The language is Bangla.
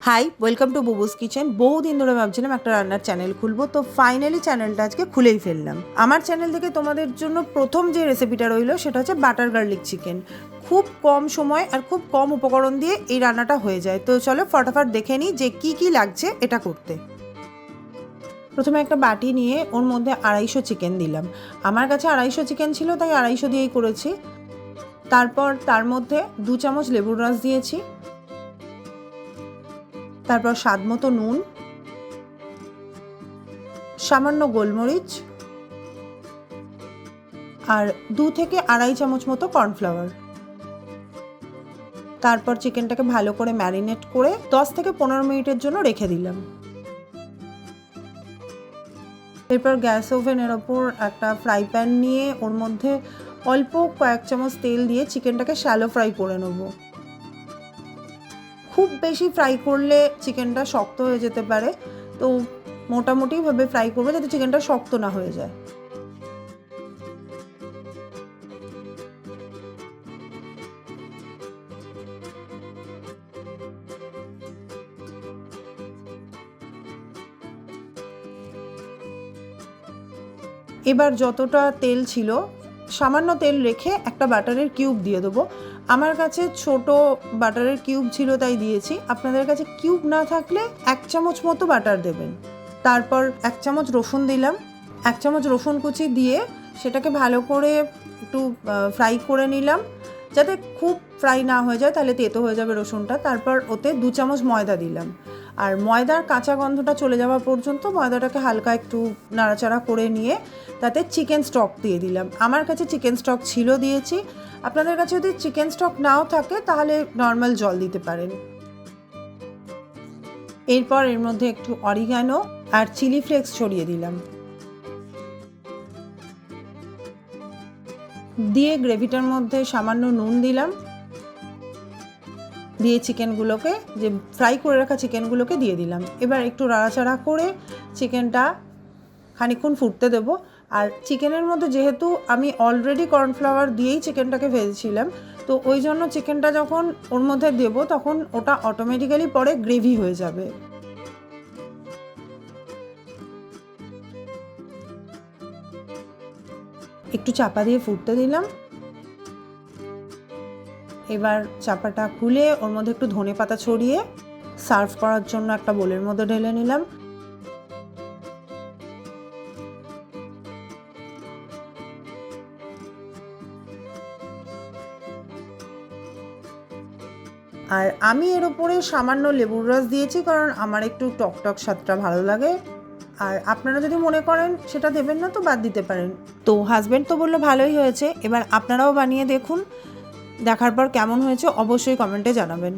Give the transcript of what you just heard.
High, welcome to Bubu's kitchen. বহুদিন ধরে ভাবছিলাম একটা রান্নার চ্যানেল খুলবো, তো ফাইনালি চ্যানেলটা আজকে খুলেই ফেললাম। আমার চ্যানেল থেকে তোমাদের জন্য প্রথম যে রেসিপিটা রইলো সেটা হচ্ছে বাটার গার্লিক চিকেন। খুব কম সময় আর খুব কম উপকরণ দিয়ে এই রান্নাটা হয়ে যায়। তো চলো ফটাফট দেখে নিই যে কি কি লাগছে এটা করতে। প্রথমে একটা বাটি নিয়ে ওর মধ্যে 250 চিকেন দিলাম। আমার কাছে 250 চিকেন ছিল, তাই 250 দিয়েই করেছি। তারপর তার মধ্যে 2 চামচ লেবুর রস দিয়েছি। তারপর স্বাদ মতো নুন, সামান্য গোলমরিচ আর 2 থেকে 2.5 চামচ মতো কর্নফ্লাওয়ার। তারপর চিকেনটাকে ভালো করে ম্যারিনেট করে 10 থেকে 15 মিনিটের জন্য রেখে দিলাম। এরপর গ্যাস ওভেনের ওপর একটা ফ্রাই প্যান নিয়ে ওর মধ্যে অল্প কয়েক চামচ তেল দিয়ে চিকেনটাকে শ্যালো ফ্রাই করে নেব। খুব বেশি ফ্রাই করলে চিকেনটা শক্ত হয়ে যেতে পারে, তো মোটামুটিভাবে ফ্রাই করবে যাতে চিকেনটা শক্ত না হয়ে যায়। এবার যতটা তেল ছিল সামান্য তেল রেখে একটা বাটারের কিউব দিয়ে দেবো। আমার কাছে ছোট বাটারের কিউব ছিল তাই দিয়েছি। আপনাদের কাছে কিউব না থাকলে 1 চামচ মতো বাটার দেবেন। তারপর 1 চামচ রসুন দিলাম। 1 চামচ রসুন কুচি দিয়ে সেটাকে ভালো করে একটু ফ্রাই করে নিলাম, যাতে খুব ফ্রাই না হয়ে যায়, তাহলে তেতো হয়ে যাবে রসুনটা। তারপর ওতে 2 চামচ ময়দা দিলাম, আর ময়দার কাঁচা গন্ধটা চলে যাওয়া পর্যন্ত ময়দাটাকে হালকা একটু নাড়াচাড়া করে নিয়ে তাতে চিকেন স্টক দিয়ে দিলাম। আমার কাছে চিকেন স্টক ছিল, দিয়েছি। আপনাদের কাছে যদি চিকেন স্টক নাও থাকে তাহলে নর্মাল জল দিতে পারেন। এরপর এর মধ্যে একটু অরিগানো আর চিলি ফ্লেক্স ছড়িয়ে দিলাম, দিয়ে গ্রেভিটার মধ্যে সামান্য নুন দিলাম, দিয়ে চিকেনগুলোকে, যে ফ্রাই করে রাখা চিকেনগুলোকে দিয়ে দিলাম। এবার একটু নাড়াচাড়া করে চিকেনটা খানিকক্ষণ ফুটতে দেবো। আর চিকেনের মধ্যে যেহেতু আমি অলরেডি কর্নফ্লাওয়ার দিয়েই চিকেনটাকে ভেজেছিলাম, তো ওই জন্য চিকেনটা যখন ওর মধ্যে দেবো তখন ওটা অটোমেটিক্যালি পরে গ্রেভি হয়ে যাবে। একটু চাপা দিয়ে ফুটতে দিলাম। এবার চাপাটা খুলে ওর মধ্যে একটু ধনেপাতা ছড়িয়ে সার্ভ করার জন্য একটা বোলের মধ্যে ঢেলে নিলাম। আর আমি এর ওপরে সামান্য লেবুর রস দিয়েছি, কারণ আমার একটু টক টক স্বাদটা ভালো লাগে। আর আপনারা যদি মনে করেন সেটা দেবেন না তো বাদ দিতে পারেন। তো হাজব্যান্ড তো বললো ভালোই হয়েছে, এবার আপনারাও বানিয়ে দেখুন। দেখার পর কেমন হয়েছে অবশ্যই কমেন্টে জানাবেন।